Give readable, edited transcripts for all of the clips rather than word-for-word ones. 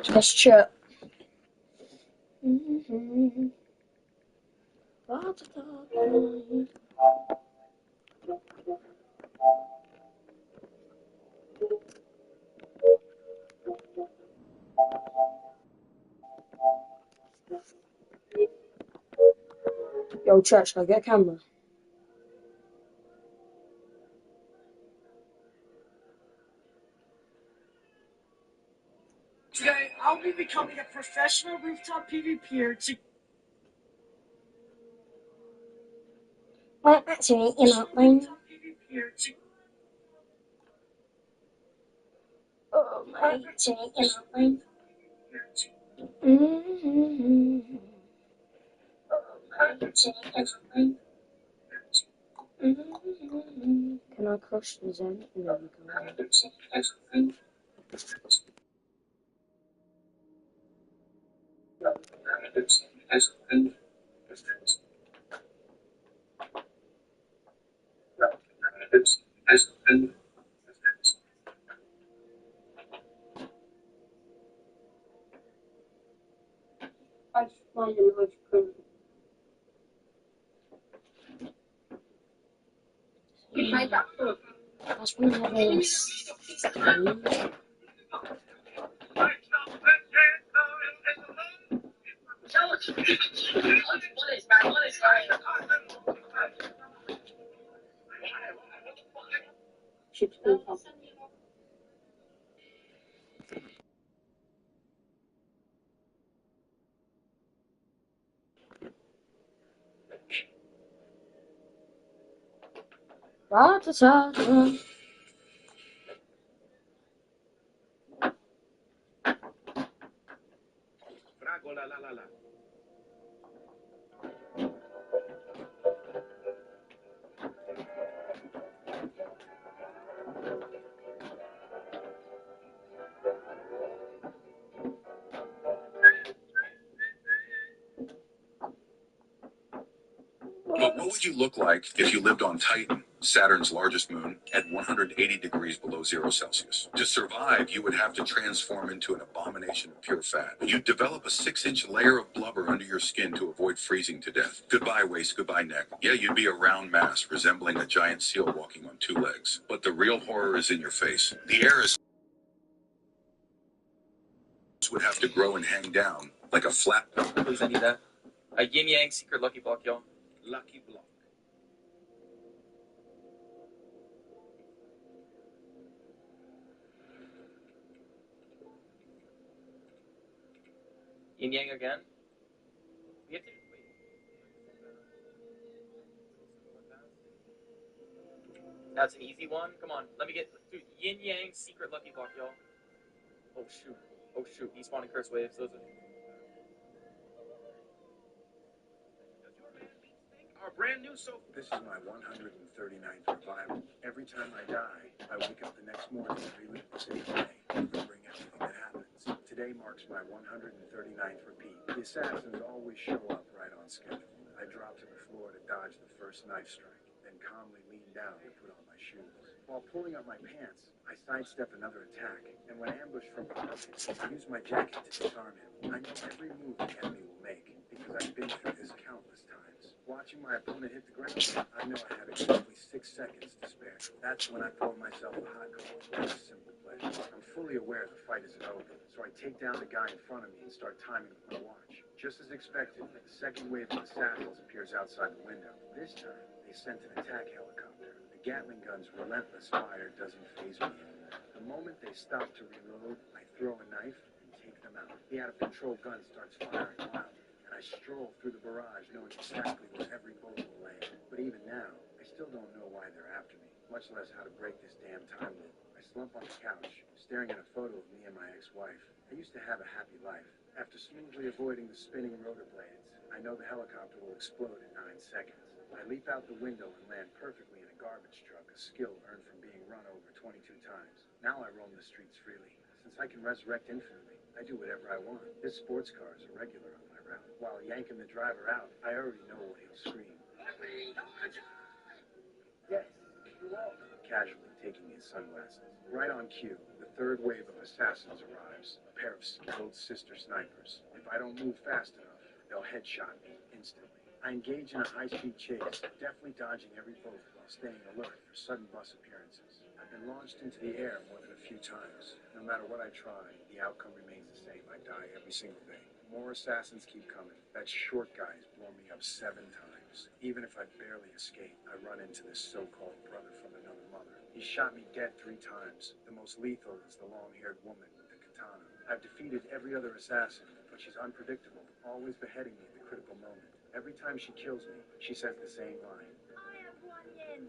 Let's check. Yo, chat, should I get a camera? Today, I'll be becoming a professional rooftop PvPer to... Well, actually, you know, mine. Oh, my, actually, you know, mine. Can I crush the Zen? No, you can't. I find a nice print. That's one of this. Chips and pop. Ra-ta-ta-ta. Fragola la la la. But what would you look like if you lived on Titan, Saturn's largest moon, at 180 degrees below 0 Celsius? To survive, you would have to transform into an abomination of pure fat. You'd develop a 6-inch layer of blubber under your skin to avoid freezing to death. Goodbye waist, goodbye neck. Yeah, you'd be a round mass resembling a giant seal walking on 2 legs. But the real horror is in your face. The air is would have to grow and hang down like a flat. Please, I need that. A Yin Yang Secret Lucky Block, y'all. Lucky block. Yin Yang again. We have to wait. That's an easy one. Come on, let me get dude, Yin Yang Secret Lucky Block, y'all. Oh shoot. Oh shoot. Despawn and curse waves. Those are. Our brand new sofa. This is my 139th revival. Every time I die, I wake up the next morning and relive the same day, remembering everything that happens. Today marks my 139th repeat. The assassins always show up right on schedule. I drop to the floor to dodge the first knife strike, then calmly lean down to put on my shoes. While pulling up my pants, I sidestep another attack, and when ambushed from behind, I use my jacket to disarm him. I know every move the enemy will make, because I've been through this countless times. Watching my opponent hit the ground, I know I have exactly 6 seconds to spare. That's when I pour myself a hot coffee. It's a simple pleasure. I'm fully aware the fight isn't over, so I take down the guy in front of me and start timing with my watch. Just as expected, the second wave of assassins appears outside the window. This time, they sent an attack helicopter. The Gatling gun's relentless fire doesn't faze me anymore. The moment they stop to reload, I throw a knife and take them out. The out-of-control gun starts firing wild. I stroll through the barrage knowing exactly where every bullet will land. But even now, I still don't know why they're after me, much less how to break this damn time loop. I slump on the couch, staring at a photo of me and my ex-wife. I used to have a happy life. After smoothly avoiding the spinning rotor blades, I know the helicopter will explode in 9 seconds. I leap out the window and land perfectly in a garbage truck, a skill earned from being run over 22 times. Now I roam the streets freely. Since I can resurrect infinitely, I do whatever I want. This sports car is a regular on my route. While yanking the driver out, I already know what he'll scream. Yes, you are. Casually taking his sunglasses. Right on cue, the third wave of assassins arrives, a pair of skilled sister snipers. If I don't move fast enough, they'll headshot me instantly. I engage in a high-speed chase, deftly dodging every bullet while staying alert for sudden bus appearances. I've been launched into the air more than a few times. No matter what I try, the outcome remains the same. I die every single day. More assassins keep coming. That short guy has blown me up 7 times. Even if I barely escape, I run into this so-called brother from another mother. He shot me dead 3 times. The most lethal is the long-haired woman with the katana. I've defeated every other assassin, but she's unpredictable, always beheading me at the critical moment. Every time she kills me, she says the same line. I have Guan Yin.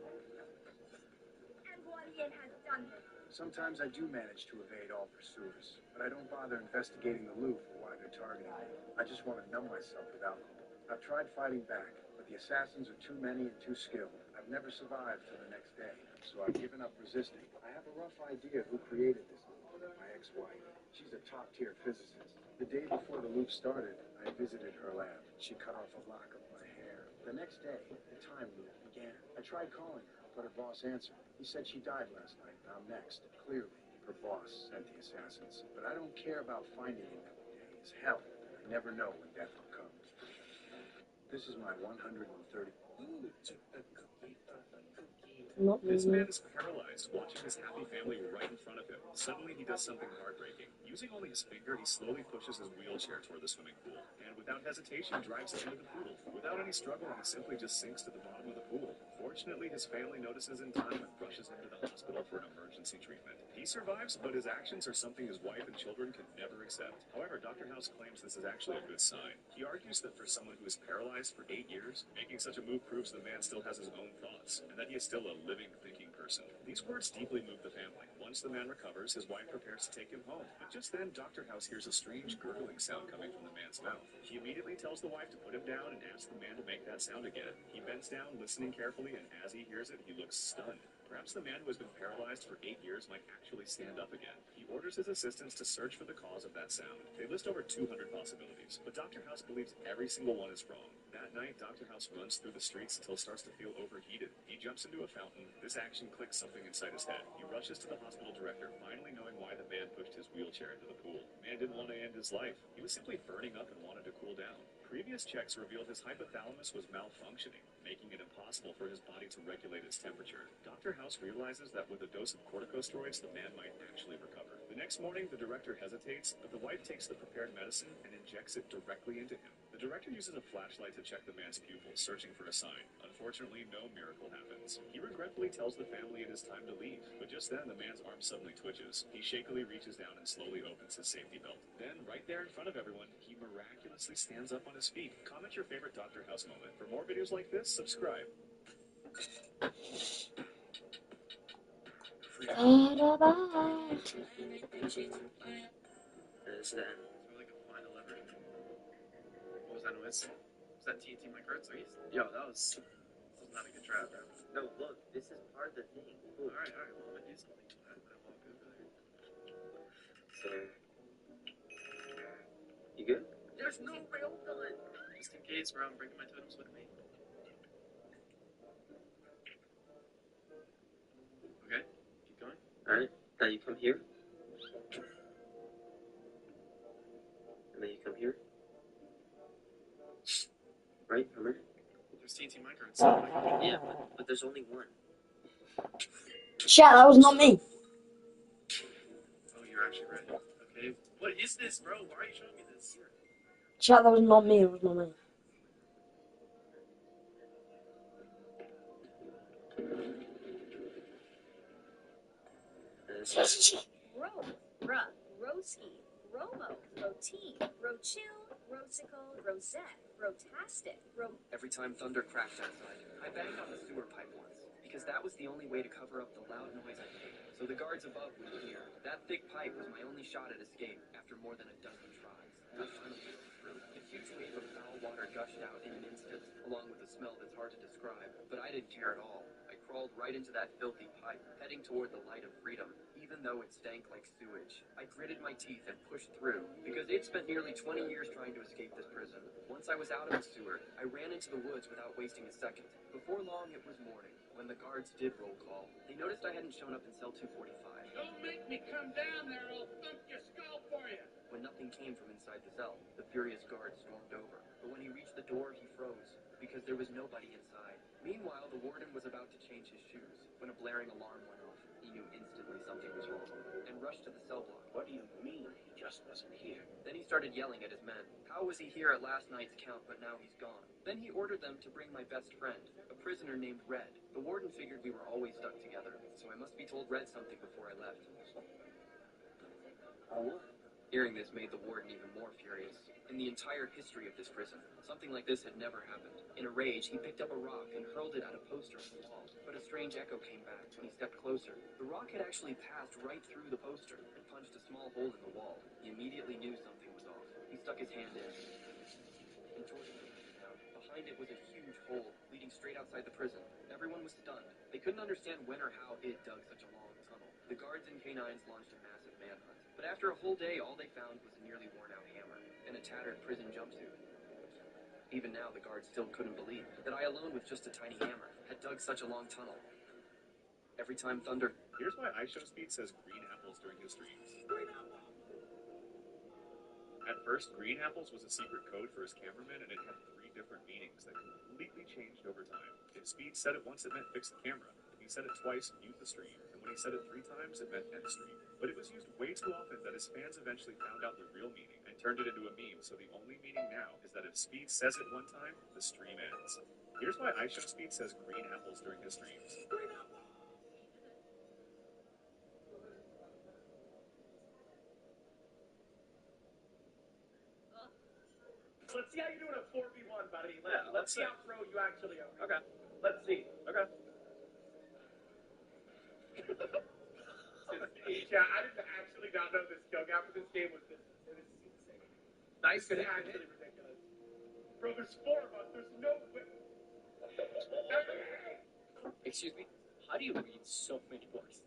And Guan Yin has done this. Sometimes I do manage to evade all pursuers, but I don't bother investigating the loop or why they're targeting me. I just want to numb myself with alcohol. I've tried fighting back, but the assassins are too many and too skilled. I've never survived till the next day, so I've given up resisting. I have a rough idea who created this loop, my ex-wife. She's a top-tier physicist. The day before the loop started, I visited her lab. She cut off a lock of my hair. The next day, the time loop began. I tried calling her, but her boss answered. He said she died last night, and I'm next. Clearly, her boss sent the assassins. But I don't care about finding them every day. It's hell. I never know when death will come. This is my 130. Not This really. man is paralyzed, watching his happy family right in front of him. Suddenly, he does something heartbreaking. Using only his finger, he slowly pushes his wheelchair toward the swimming pool, and without hesitation, drives it into the pool. Without any struggle, he simply just sinks to the bottom of the pool. Fortunately, his family notices in time and rushes him to the hospital for an emergency treatment. He survives, but his actions are something his wife and children can never accept. However, Dr. House claims this is actually a good sign. He argues that for someone who is paralyzed for 8 years, making such a move proves the man still has his own thoughts, and that he is still a living, thinking person. These words deeply move the family. Once the man recovers, his wife prepares to take him home. But just then, Dr. House hears a strange gurgling sound coming from the man's mouth. He immediately tells the wife to put him down and asks the man to make that sound again. He bends down, listening carefully, and as he hears it, he looks stunned. Perhaps the man who has been paralyzed for 8 years might actually stand up again. He orders his assistants to search for the cause of that sound. They list over 200 possibilities, but Dr. House believes every single one is wrong. That night, Dr. House runs through the streets until he starts to feel overheated. He jumps into a fountain. This action clicks something inside his head. He rushes to the hospital director, finally knowing why the man pushed his wheelchair into the pool. The man didn't want to end his life. He was simply burning up and wanted to cool down. Previous checks revealed his hypothalamus was malfunctioning, making it impossible for his body to regulate its temperature. Dr. House realizes that with a dose of corticosteroids, the man might actually recover. The next morning, the director hesitates, but the wife takes the prepared medicine and injects it directly into him. The director uses a flashlight to check the man's pupils, searching for a sign. Unfortunately, no miracle happens. He regretfully tells the family it is time to leave, but just then, the man's arm suddenly twitches. He shakily reaches down and slowly opens his safety belt. Then, right there in front of everyone, he miraculously stands up on his feet. Comment your favorite Dr. House moment. For more videos like this, subscribe. This then. So like a final lever. What was that noise? Was that TNT micro? Yo, that was not a good trap, bro. No, look, this is part of the thing. Alright, well, I'm gonna do something with that. I'm all good over there. So, you good? There's no rail gun! Just in case, bro, I'm bringing my totems with me. Okay, keep going. Alright, now you come here. And then you come here. Right, come here. There's TNT micro inside. Yeah, but there's only one. Chat, that was not me. Oh, you're actually ready. Okay. What is this, bro? Why are you showing me this? Chat, that was not me. It was not me. Roski, Romo, Roti, Rochill, Rosicle, Rosette, Rotastic, Every time thunder cracked outside, I banged on the sewer pipe once, because that was the only way to cover up the loud noise I made, so the guards above wouldn't hear. That thick pipe was my only shot at escape after more than a dozen tries. I finally broke through. A huge wave of foul water gushed out in an instant, along with a smell that's hard to describe, but I didn't care at all. I crawled right into that filthy pipe, heading toward the light of freedom, even though it stank like sewage. I gritted my teeth and pushed through, because they'd spent nearly 20 years trying to escape this prison. Once I was out of the sewer, I ran into the woods without wasting a second. Before long, it was morning. When the guards did roll call, they noticed I hadn't shown up in cell 245. Don't make me come down there or I'll thump your skull for you. When nothing came from inside the cell, the furious guard stormed over. But when he reached the door, he froze, because there was nobody inside. Meanwhile, the warden was about to change his shoes when a blaring alarm went off. He knew instantly something was wrong and rushed to the cell block. What do you mean he just wasn't here? Then he started yelling at his men. How was he here at last night's count, but now he's gone? Then he ordered them to bring my best friend, a prisoner named Red. The warden figured we were always stuck together, so I must be told Red something before I left. Hearing this made the warden even more furious. In the entire history of this prison, something like this had never happened. In a rage, he picked up a rock and hurled it at a poster on the wall. But a strange echo came back when he stepped closer. The rock had actually passed right through the poster and punched a small hole in the wall. He immediately knew something was off. He stuck his hand in and tore the poster down. Behind it was a huge hole leading straight outside the prison. Everyone was stunned. They couldn't understand when or how it dug such a long tunnel. The guards and canines launched a massive manhunt. But after a whole day, all they found was a nearly worn-out hammer and a tattered prison jumpsuit. Even now, the guards still couldn't believe that I alone with just a tiny hammer had dug such a long tunnel. Every time thunder... Here's why iShowSpeed says green apples during his streams. At first, green apples was a secret code for his cameraman, and it had 3 different meanings that completely changed over time. If Speed said it once, it meant fix the camera. If he said it twice, mute the stream. And when he said it 3 times, it meant end stream. But it was used way too often that his fans eventually found out the real meaning and turned it into a meme, so the only meaning now is that if Speed says it one time, the stream ends. Here's why iShowSpeed says green apples during his streams. Let's see how you do in a 4v1, buddy. Let's see see. how pro you actually are. Okay. Let's see. Okay. Yeah, I didn't actually not know this skill gap for this game was this. It is insane. Nice It's good actually ridiculous. Bro, there's 4 of us. There's no way. Excuse me? How do you read so many books?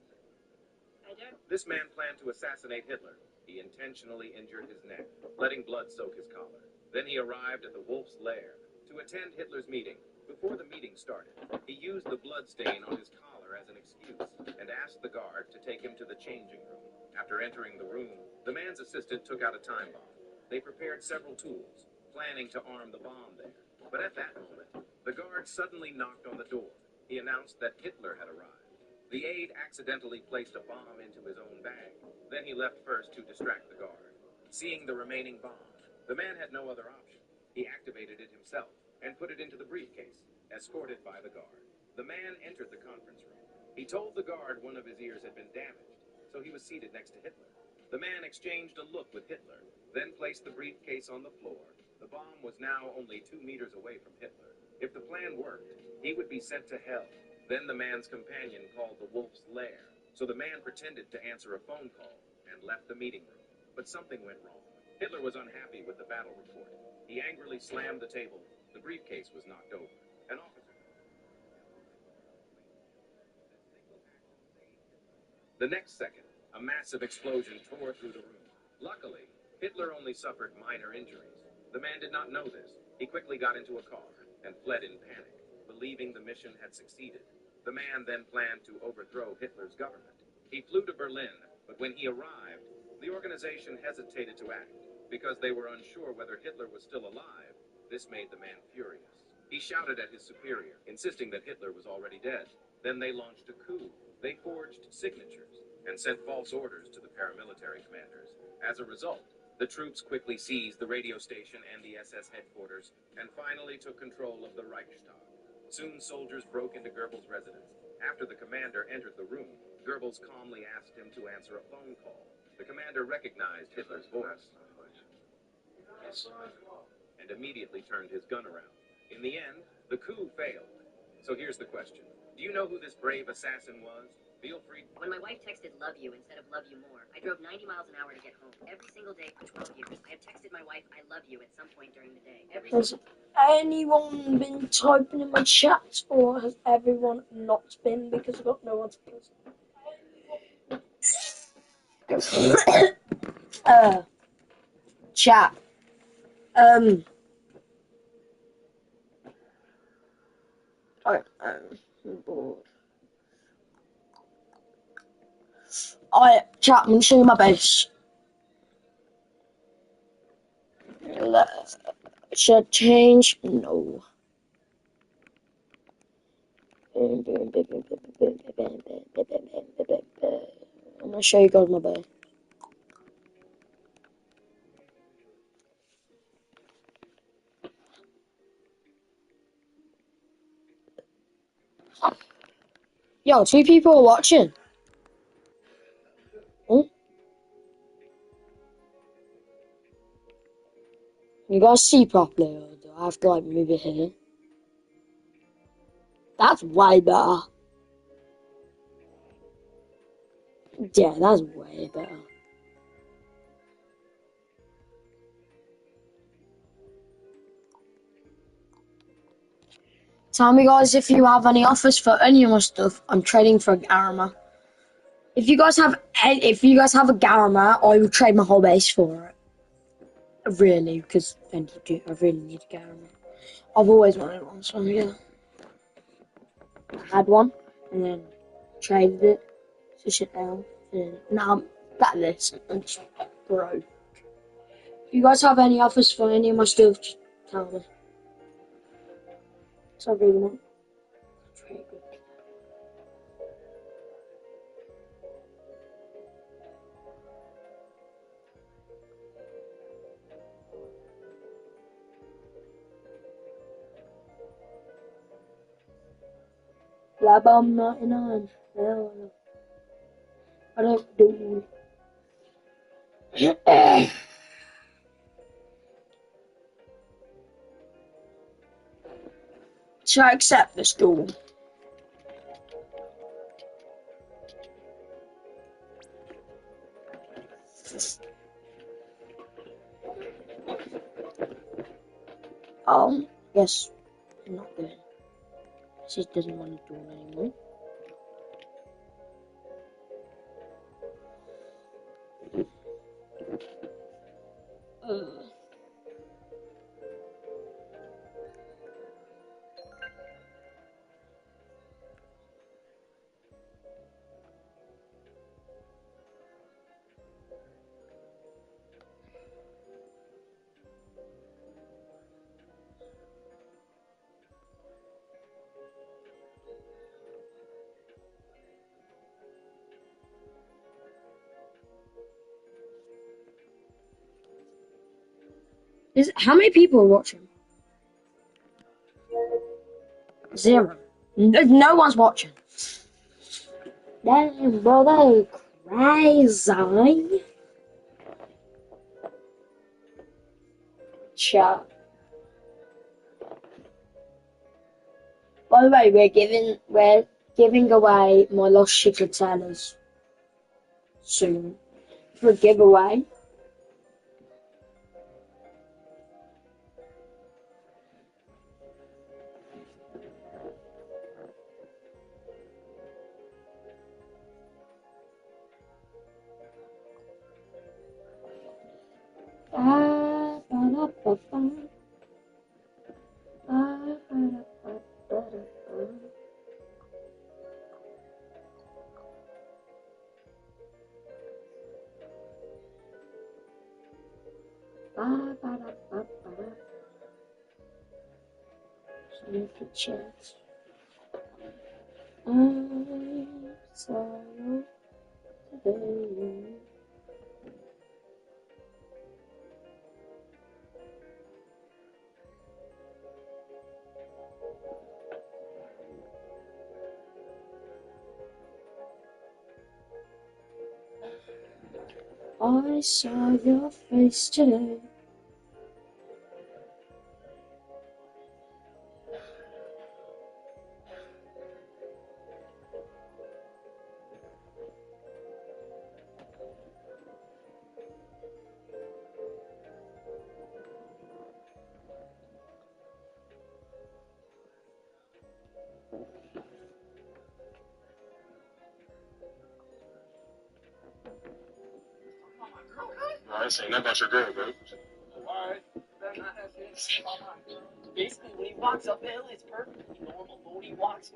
I don't. This man planned to assassinate Hitler. He intentionally injured his neck, letting blood soak his collar. Then he arrived at the Wolf's Lair to attend Hitler's meeting. Before the meeting started, he used the blood stain on his collar as an excuse and asked the guard to take him to the changing room. After entering the room, the man's assistant took out a time bomb. They prepared several tools, planning to arm the bomb there. But at that moment, the guard suddenly knocked on the door. He announced that Hitler had arrived. The aide accidentally placed a bomb into his own bag. Then he left first to distract the guard. Seeing the remaining bomb, the man had no other option. He activated it himself and put it into the briefcase, escorted by the guard. The man entered the conference room. He told the guard one of his ears had been damaged, so he was seated next to Hitler. The man exchanged a look with Hitler, then placed the briefcase on the floor. The bomb was now only 2 meters away from Hitler. If the plan worked, he would be sent to hell. Then the man's companion called the Wolf's Lair, so the man pretended to answer a phone call and left the meeting room. But something went wrong. Hitler was unhappy with the battle report. He angrily slammed the table. The briefcase was knocked over. An officer. The next second, a massive explosion tore through the room. Luckily, Hitler only suffered minor injuries. The man did not know this. He quickly got into a car and fled in panic, believing the mission had succeeded. The man then planned to overthrow Hitler's government. He flew to Berlin, but when he arrived, the organization hesitated to act because they were unsure whether Hitler was still alive. This made the man furious. He shouted at his superior, insisting that Hitler was already dead. Then they launched a coup. They forged signatures and sent false orders to the paramilitary commanders. As a result, the troops quickly seized the radio station and the SS headquarters and finally took control of the Reichstag. Soon soldiers broke into Goebbels' residence. After the commander entered the room, Goebbels calmly asked him to answer a phone call. The commander recognized Hitler's voice and immediately turned his gun around. In the end, the coup failed. So here's the question. Do you know who this brave assassin was? Feel free. When my wife texted love you instead of love you more, I drove 90 miles an hour to get home. Every single day for 12 years, I have texted my wife I love you at some point during the day. Has anyone been typing in my chat, or has everyone not been because I've got no one to post? Chat. I'm bored. Chat, I'm gonna show you my base. Should I change? No. I'm gonna show you guys my base. Yo, 2 people are watching. Oh. You guys see properly, or do I have to like move it here? That's way better. Yeah, that's way better. Tell me guys if you have any offers for any of my stuff. I'm trading for a Garama. If you guys have a Garama, I will trade my whole base for it. Really, because I really need a Garama. I've always wanted one, so yeah. I had one, and then traded it, so shit down, and now I'm got this, and just broke. If you guys have any offers for any of my stuff, just tell me. So I really want to trade it. Labum 99. I don't do. Should I accept this duel? Yes. I'm not good. She just doesn't want to duel anymore. How many people are watching? 0. No one's watching. Damn, bro, that's crazy. Chat. By the way, we're giving away my Lost Secret Sellers soon for a giveaway. Sneaky chance. I saw you today. I saw your face today. I ain't saying nothing about your girl, bro. Alright, better not have anything about mine. Basically, when he walks uphill, it's perfectly normal, but when he walks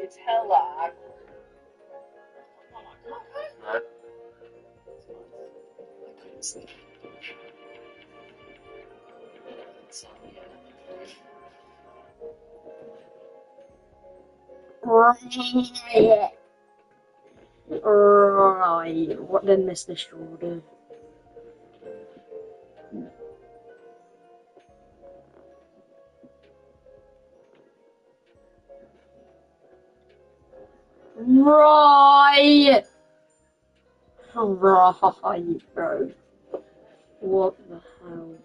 It's hell lag. Right. I couldn't sleep. So, yeah. Right. What did Mr. Shaw do? Right. Right, bro. What the hell?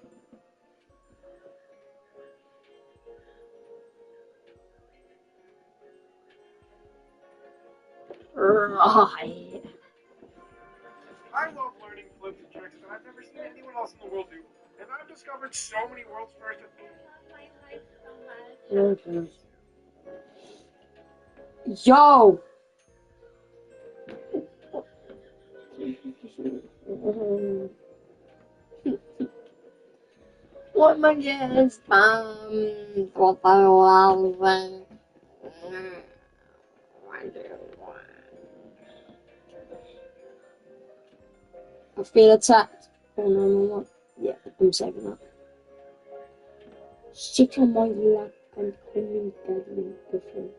Right. I love learning flips and tricks that I've never seen anyone else in the world do. And I've discovered so many world's first. Yo! What am I just what I want. I feel attacked. Oh no, no, no. Yeah, I'm saving that. Sit on my lap and call me deadly different.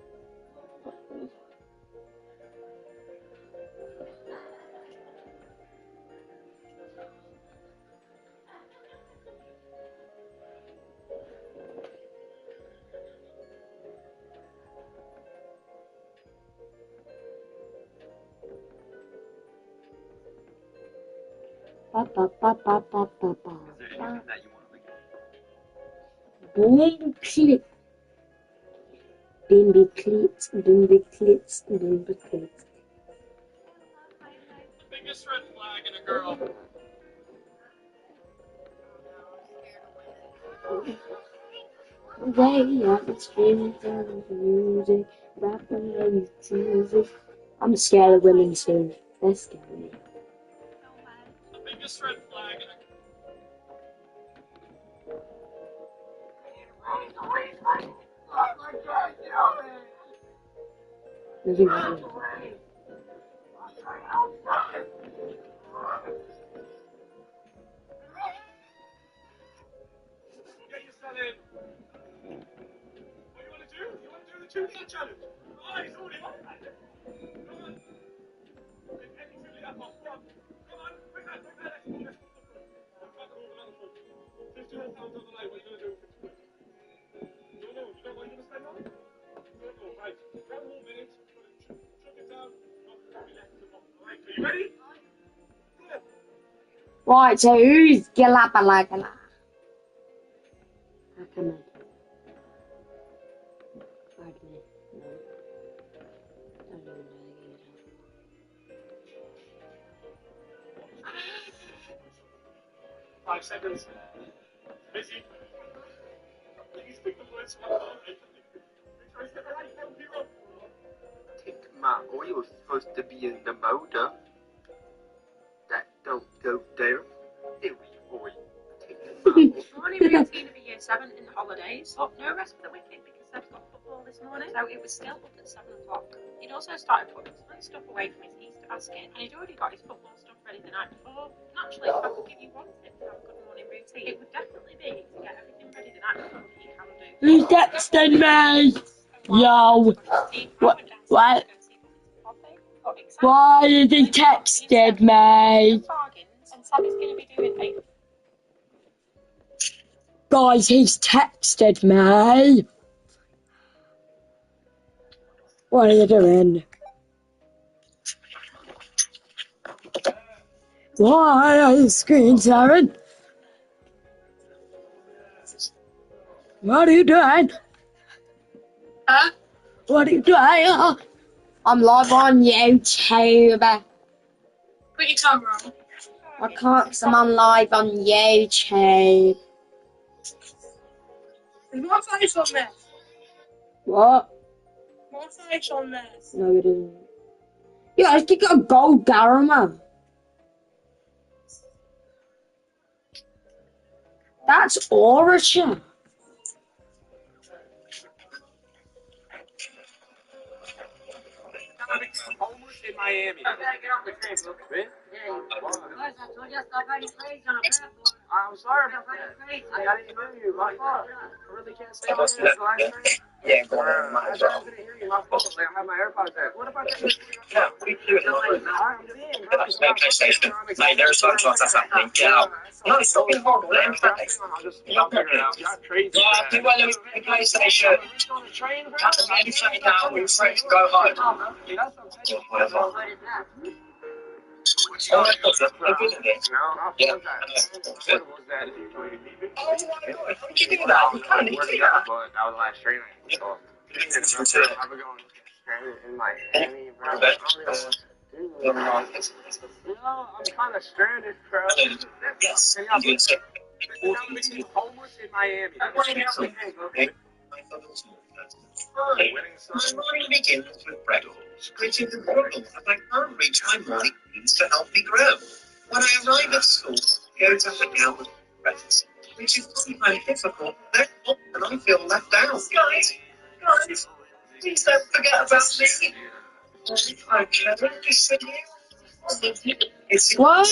Ba ba ba ba ba ba ba. Is there anything that you want to make? Boom clip. Bimby clips, bimby clips, bimby clips. Biggest red flag in a girl. Way up the street of music, rapping and you choose it. I'm scared of women too. They're scary. The biggest red flag in a Moving on. Get yourself in. What do you want to do? You want to do the 2D challenge? Oh, he's already on that. Come on. Pick any 2D up off front. Come on, quick that. Another foot. 51 pounds on the line. What are you going to do? No, you don't want you to stand on? No, right. 1 more minute. Chuck it down. Not be left to the bottom. All right, are you ready? Go. Right, so who's Galabalagala? Come on. Pardon me. No. Don't even know the 5 seconds. Busy. Please pick the words one more. Make sure it's the right one, hero. Take my oil supposed to be in the motor. That don't go there. There we oil. Take my oil. Morning routine of a year 7 in the holidays. But no rest for the wicked because they've got football this morning. So it was still up at 7 o'clock. He'd also started putting some stuff away from his Easter basket. And he'd already got his football stuff ready the night before. Naturally, if I could give you one tip to have a good morning routine, it would definitely be to get everything ready the night before that you can do. Who's texting me? Yo. What? Why did he texted me? And Sammy's going to be doing a Guys, he's texted me. What are you doing? Why are you screen sharing? What are you doing? Huh? What are you doing? I'm live on YouTube. Put your camera on. I can't because I'm on live on YouTube. There's more face on there. What? More face on there. No, it isn't. Yeah, I think got a gold Garama. That's Origin. Miami. I gotta get off the train, bro. Man? Yeah, guys, I told you I stopped riding crazy on a platform. I'm sorry about that. I didn't hear you. My fault. I really can't say this. The last train. Yeah, go on, I didn't hear you. My fault. Like, I have my AirPods back. What if I take this? Yeah, we do it. I'm seeing, bro. That's no PlayStation. Mate, there are times like that's happening. Get out. No, stop being horrible. Let him finish. I'll figure it out. Y'all crazy. Yeah, do well with the PlayStation. Cut the game down. We're free to go home. Whatever. Oh, that's good, isn't it? Yeah. Good. Oh my god, how did you do that? You can't do that. But that was the last train I saw. I've been going stranded in Miami, bro. You know, I'm kind of stranded, bro. Yes. I'm homeless in Miami. My morning begins with breakfast, greeting the world as I can't reach my morning needs to help me grow. When I arrive at school, I go to hang out with friends, which is sometimes difficult, and I feel left out. Guys, please don't forget about me. I'm Kevin, be sitting here. What?